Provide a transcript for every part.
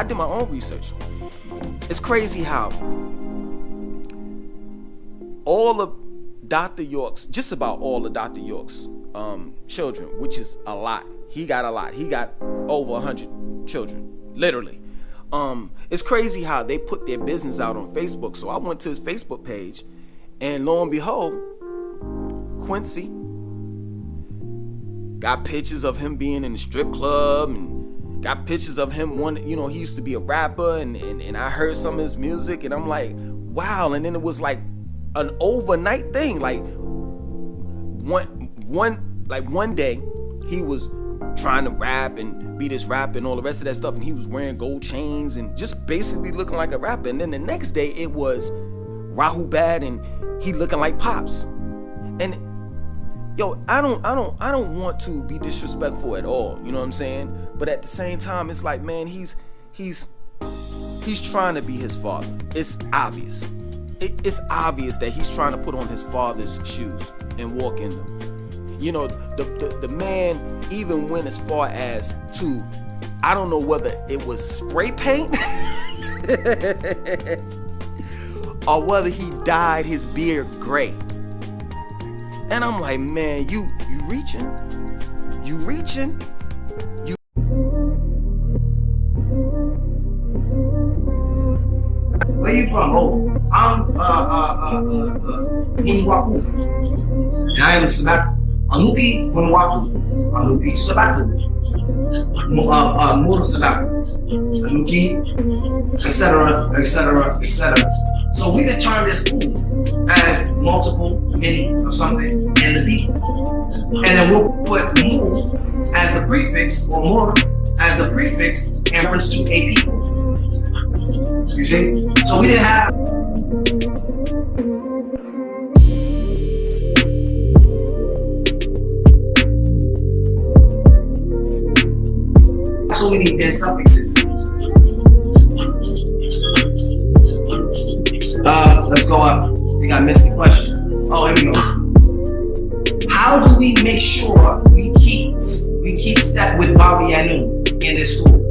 did my own research. It's crazy how all of Dr. York's, just about all of Dr. York's children, which is a lot. He got a lot. He got over 100 children, literally. It's crazy how they put their business out on Facebook. So I went to his Facebook page, and lo and behold, Quincy got pictures of him being in the strip club, and got pictures of him he used to be a rapper, and I heard some of his music, and I'm like, wow. And then it was like an overnight thing. Like one day he was trying to rap and be this rapper and all the rest of that stuff, and he was wearing gold chains and just basically looking like a rapper. And then the next day it was Rahul Bad and he looking like Pops. And yo, I don't want to be disrespectful at all, you know what I'm saying? But at the same time, it's like, man, he's trying to be his father. It's obvious. It's obvious that he's trying to put on his father's shoes and walk in them. You know, the man even went as far as to, I don't know whether it was spray paint or whether he dyed his beard gray. And I'm like, man, you reaching. Where you from? Oh, I'm Nuwaupian, and I am Sabatu. Anuki Nuwaupian, Anuki Sabatu, Mura Sabatu, Anuki, etc., etc., etc. So we just turn this food as multiple, many, or something, and the people. And then we'll put mu as the prefix, or more as the prefix, in reference to a people. You see? So we didn't have so many dead suffixes. Let's go up. I think I missed the question. Oh, here we go. How do we make sure we keep step with Babayanu in this school?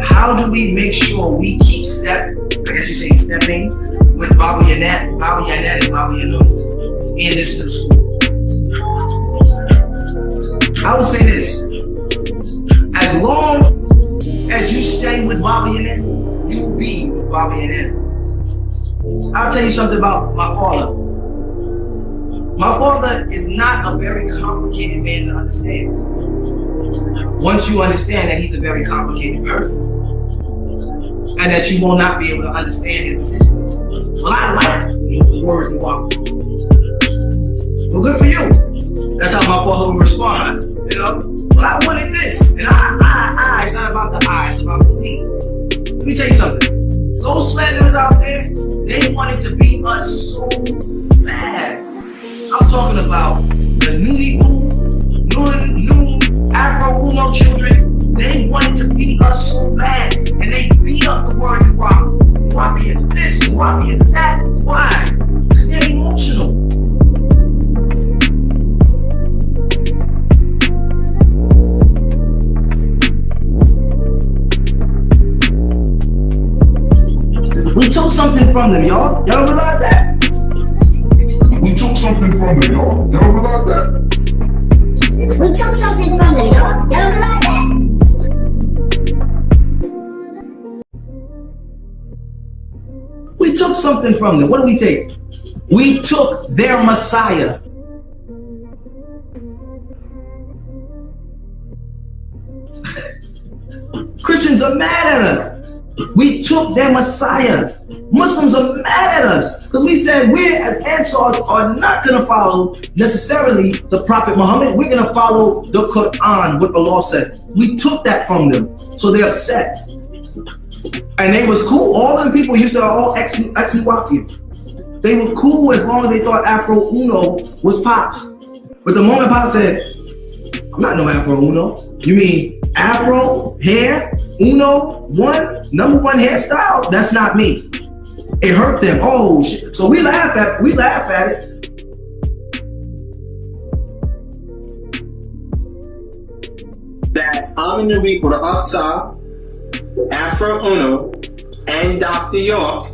How do we make sure we keep step, I guess you say stepping, with Babayanet and Babayanu in this new school? I will say this. As long as you stay with Babayanet, you will be with Babayanet. I'll tell you something about my father. My father is not a very complicated man to understand. Once you understand that he's a very complicated person, and that you will not be able to understand his decisions. Well, I liked the word Nuwaupian. Well, good for you. That's how my father would respond. You know, well, I wanted this, and I. It's not about the I, it's about the we. Let me tell you something. Those slanderers out there, they wanted to beat us so bad. I'm talking about the new Afro Uno children. They wanted to beat us so bad, and they beat up the word Nuwaupian. Nuwaupian is this, Nuwaupian is that. Why? Because they're emotional. We took something from them, y'all. Y'all realize that? We took something from them, y'all. Y'all realize that? We took something from them, y'all. Y'all realize that? We took something from them. What did we take? We took their Messiah. Christians are mad at us. We took their Messiah. Muslims are mad at us because we said we as Ansars are not going to follow necessarily the Prophet Muhammad. We're going to follow the Quran, what Allah says. We took that from them, so they're upset. And they was cool. All of the people used to all ex Nuwaupian. They were cool as long as they thought Afro Uno was Pops. But the moment Pops said, I'm not no Afro Uno. You mean Afro, hair, Uno, number one hairstyle? That's not me. It hurt them. Oh shit. So we laugh at it. That I'm in the week with the up top, Afro Uno and Dr. York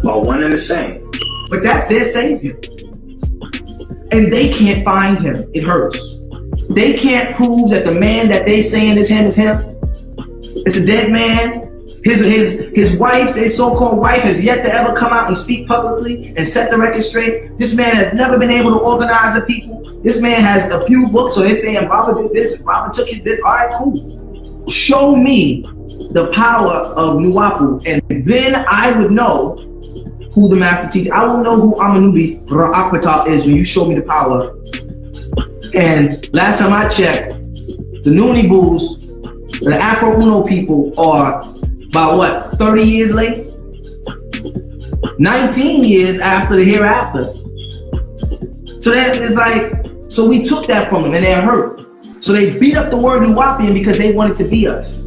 are one and the same. But that's their savior. And they can't find him. It hurts. They can't prove that the man that they saying is him is him. It's a dead man. His wife, their so-called wife, has yet to ever come out and speak publicly and set the record straight. This man has never been able to organize the people. This man has a few books, so they're saying Baba did this, Baba took it. All right, cool. Show me the power of Nuwaupu, and then I would know who the master teacher. I will know who An Ex Nuwaupian is when you show me the power. And last time I checked, the Noonie Boos, the Afro Uno people are about what, 30 years late? 19 years after the hereafter. So that is like, so we took that from them and they're hurt. So they beat up the word Nuwaupian because they wanted to be us.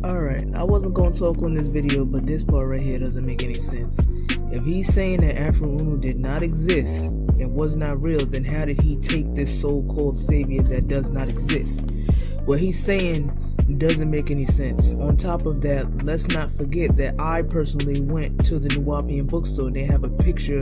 Alright, I wasn't going to talk on this video, but this part right here doesn't make any sense. If he's saying that Afro Uno did not exist and was not real, then how did he take this so-called savior that does not exist? What he's saying doesn't make any sense. On top of that, let's not forget that I personally went to the Nuwaupian bookstore and they have a picture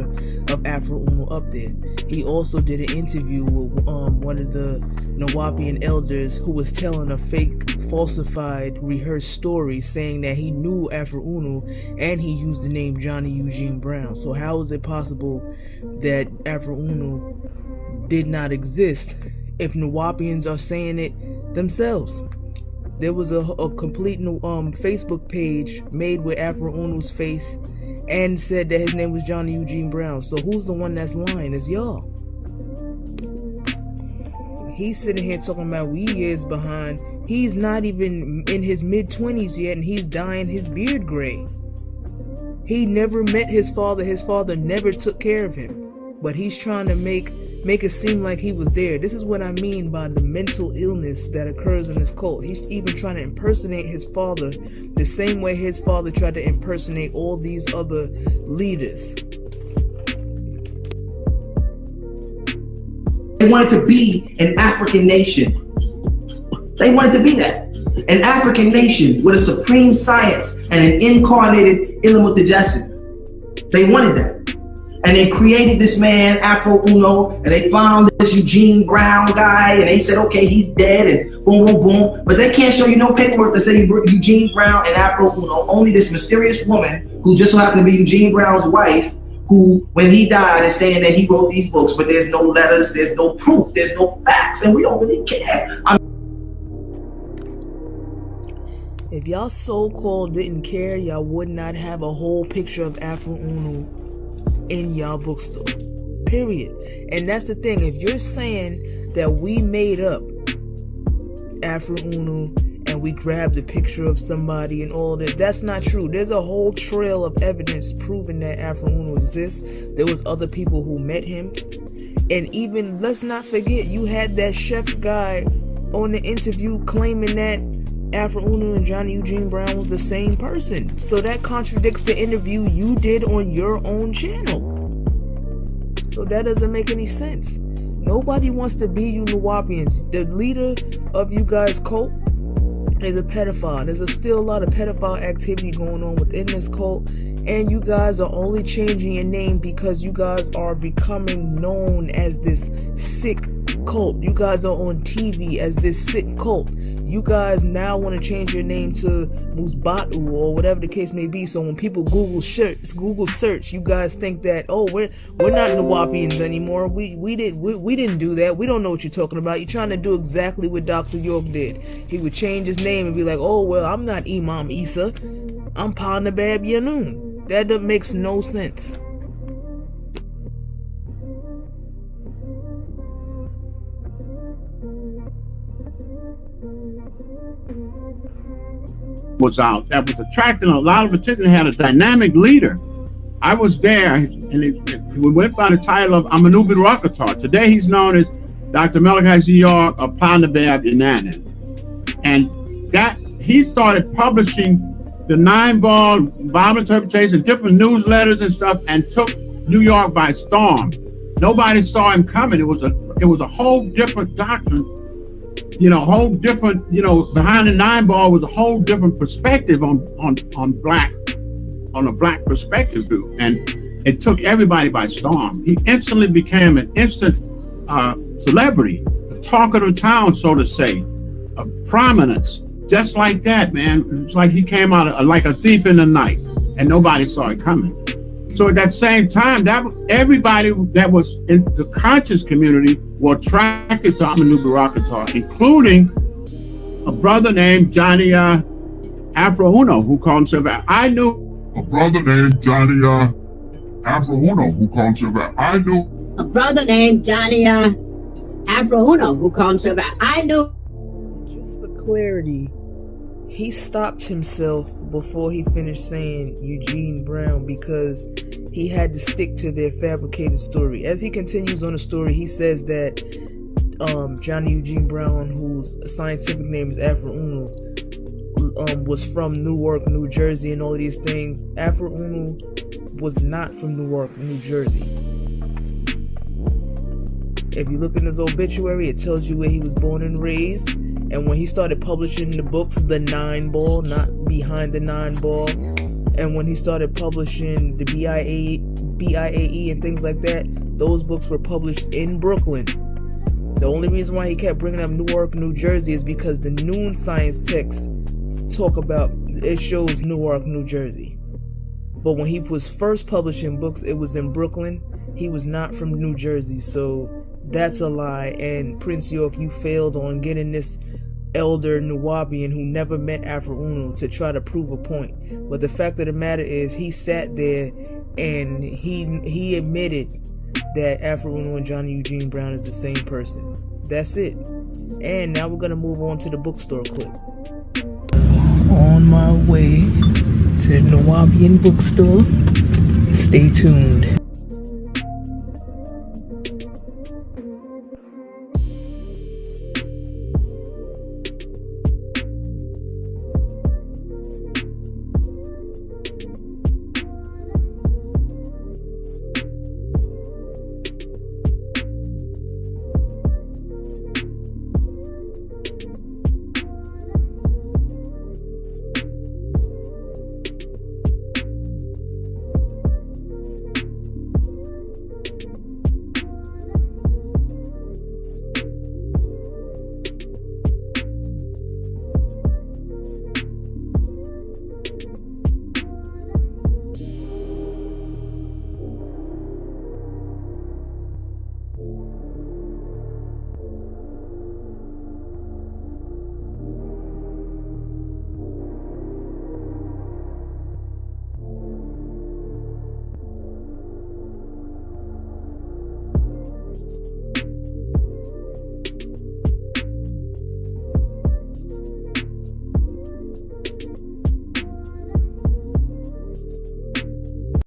of Afro Uno up there. He also did an interview with one of the Nuwaupian elders who was telling a fake, falsified, rehearsed story saying that he knew Afro Uno and he used the name Johnny Eugene Brown. So how is it possible that Afro Uno did not exist if Nuwaupians are saying it themselves? There was a complete Facebook page made with Afro Uno's face and said that his name was Johnny Eugene Brown. So who's the one that's lying? It's y'all. He's sitting here talking about we years behind. He's not even in his mid-20s yet and he's dyeing his beard gray. He never met his father. His father never took care of him. But he's trying to make it seem like he was there. This is what I mean by the mental illness that occurs in this cult. He's even trying to impersonate his father the same way his father tried to impersonate all these other leaders. They wanted to be an African nation. They wanted to be that. An African nation with a supreme science and an incarnated Ilmu Tajassum. They wanted that. And they created this man, Afro Uno, and they found this Eugene Brown guy, and they said, okay, he's dead, and boom, boom, boom. But they can't show you no paperwork that say Eugene Brown and Afro Uno. Only this mysterious woman who just so happened to be Eugene Brown's wife, who, when he died, is saying that he wrote these books, but there's no letters, there's no proof, there's no facts, and we don't really care. If y'all so-called didn't care, y'all would not have a whole picture of Afro Uno in y'all bookstore, period. And that's the thing, if you're saying that we made up Afro Uno and we grabbed a picture of somebody and all that, that's not true. There's a whole trail of evidence proving that Afro Uno exists. There was other people who met him, and even, let's not forget, you had that chef guy on the interview claiming that Afro Uno and Johnny Eugene Brown was the same person. So that contradicts the interview you did on your own channel. So that doesn't make any sense. Nobody wants to be you Nuwaupians. The leader of you guys' cult is a pedophile. There's still a lot of pedophile activity going on within this cult. And you guys are only changing your name because you guys are becoming known as this sick cult. You guys are on TV as this sick cult. You guys now want to change your name to Musbatu or whatever the case may be. So when people Google search, you guys think that, oh, we're not Nuwaupians anymore. We didn't do that. We don't know what you're talking about. You're trying to do exactly what Dr. York did. He would change his name and be like, oh well, I'm not Imam Isa. I'm Pa Nabab Yanun. That makes no sense. Was out that was attracting a lot of attention. Had a dynamic leader. I was there, and we went by the title of An Ex Nuwaupian. Today he's known as Dr. Malachi Z. York of Panabab Inanan. And that he started publishing the 9-ball Bible interpretation, different newsletters and stuff, and took New York by storm. Nobody saw him coming. It was a whole different doctrine whole different, behind the nine ball was a whole different perspective on a black perspective, dude. And it took everybody by storm. He instantly became an instant celebrity, a talk of the town, so to say, of prominence, just like that, man. It's like he came out like a thief in the night, and nobody saw it coming. So at that same time, that everybody that was in the conscious community were attracted to An Ex Nuwaupian, including a brother named Johnny Afro Uno, who called himself I Knew. A brother named Johnny Afro Uno, who called himself I Knew. A brother named Johnny Afro Uno, who called himself I Knew. Just for clarity, he stopped himself before he finished saying Eugene Brown because he had to stick to their fabricated story. As he continues on the story, he says that Johnny Eugene Brown, whose scientific name is Afro Uno, was from Newark, New Jersey, and all of these things. Afro Uno was not from Newark, New Jersey. If you look in his obituary, it tells you where he was born and raised. And when he started publishing the books, The Nine Ball, not Behind the Nine Ball, and when he started publishing the BIAE and things like that, those books were published in Brooklyn. The only reason why he kept bringing up Newark, New Jersey is because the Noon Science text talk about, it shows Newark, New Jersey. But when he was first publishing books, it was in Brooklyn. He was not from New Jersey, so that's a lie. And Prince York, you failed on getting this elder Nuwaupian who never met Afro Uno to try to prove a point. But the fact of the matter is, he sat there and he admitted that Afro Uno and Johnny Eugene Brown is the same person. That's it. And now we're gonna move on to the bookstore clip. On my way to the Nuwaupian bookstore. Stay tuned.